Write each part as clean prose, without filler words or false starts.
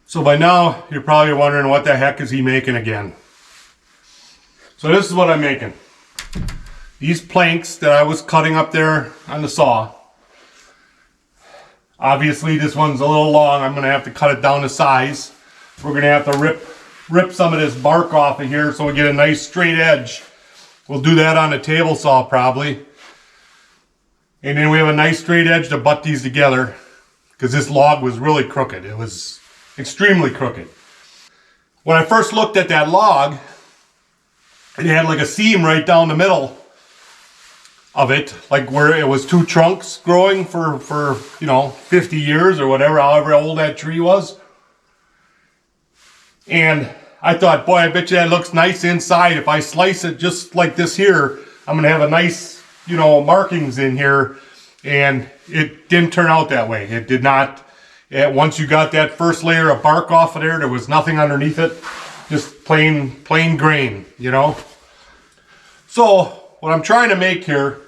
So by now, you're probably wondering what the heck is he making again. So this is what I'm making. These planks that I was cutting up there on the saw. Obviously this one's a little long. I'm gonna have to cut it down to size. We're gonna have to rip some of this bark off of here so we get a nice straight edge. We'll do that on a table saw probably. And then we have a nice straight edge to butt these together because this log was really crooked. It was extremely crooked. When I first looked at that log, it had like a seam right down the middle of it, like where it was two trunks growing for 50 years or whatever, however old that tree was. And I thought, boy, I bet you that looks nice inside. If I slice it just like this here, I'm gonna have a nice, markings in here. And it didn't turn out that way. It did not. Once you got that first layer of bark off of there was nothing underneath it. Just plain grain, So what I'm trying to make here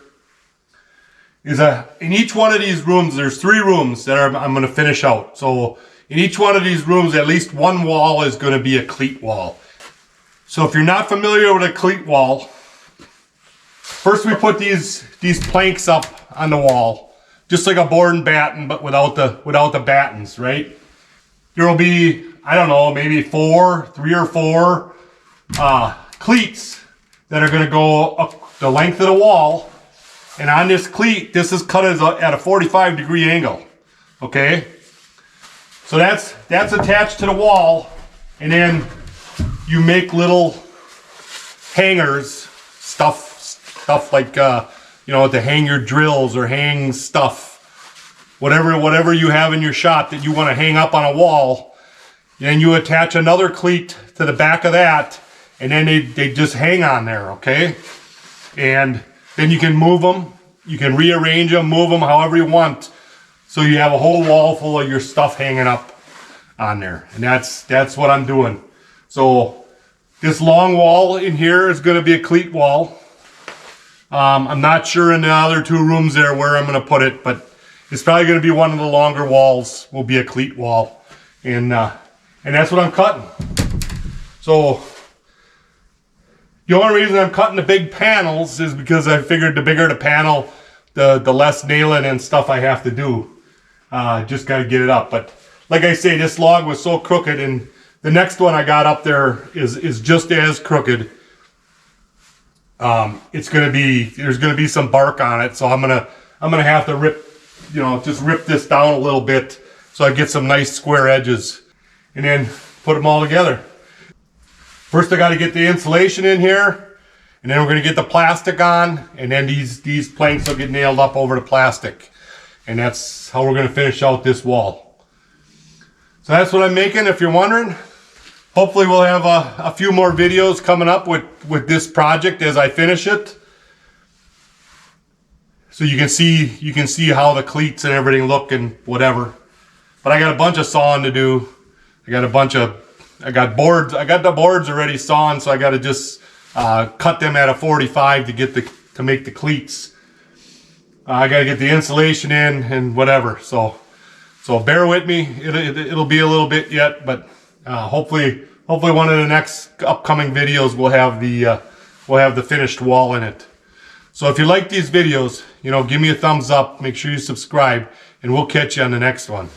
is in each one of these rooms, there's 3 rooms that I'm going to finish out. So in each one of these rooms, at least one wall is going to be a cleat wall. So if you're not familiar with a cleat wall, first we put these planks up on the wall, just like a board and batten, but without the battens, right? There will be, I don't know, maybe 3 or 4 cleats that are going to go up the length of the wall. And on this cleat, this is cut at a 45-degree angle, okay? So that's attached to the wall, and then you make little hangers, stuff like to hang your drills or hang stuff, whatever you have in your shop that you want to hang up on a wall. And you attach another cleat to the back of that, and then they just hang on there, okay? And then you can move them, you can rearrange them, move them however you want, so you have a whole wall full of your stuff hanging up on there. And that's what I'm doing. So this long wall in here is going to be a cleat wall. I'm not sure in the other 2 rooms there where I'm going to put it, but it's probably going to be one of the longer walls will be a cleat wall. And that's what I'm cutting. So the only reason I'm cutting the big panels is because I figured the bigger the panel, the less nailing and stuff I have to do. Just got to get it up. But like I say, this log was so crooked, and the next one I got up there is just as crooked. There's gonna be some bark on it, so I'm gonna have to rip this down a little bit so I get some nice square edges, and then put them all together. First I got to get the insulation in here, and then we're going to get the plastic on, and then these planks will get nailed up over the plastic, and that's how we're going to finish out this wall. So that's what I'm making, if you're wondering. Hopefully we'll have a few more videos coming up with this project as I finish it, so you can see how the cleats and everything look and whatever. But I got a bunch of sawing to do. I got boards. I got the boards already sawn, so I got to just cut them at a 45 to make the cleats. I got to get the insulation in and whatever. So bear with me. It'll be a little bit yet, but hopefully one of the next upcoming videos will have the finished wall in it. So if you like these videos, give me a thumbs up. Make sure you subscribe, and we'll catch you on the next one.